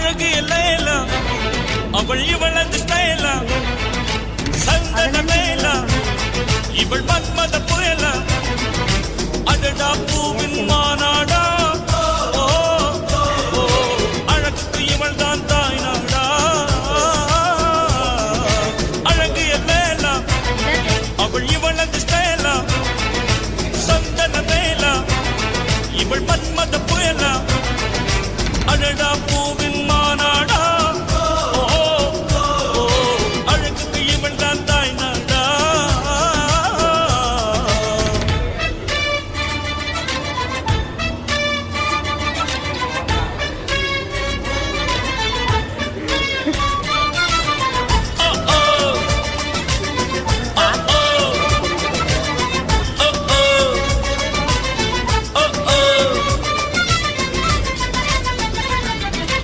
அழகு லேலா அவள் இவளது ஸ்டைலா சந்தன மேலா இவள் மன்மத புயலா அடடா பூவின் மாநாடா அழகுக்கு இவள் தான் தாய் நாடா அழகு லேலா அவள் இவளது ஸ்டைலா சந்தன மேலா இவள் மன்மத புயலா அடடா பூவின்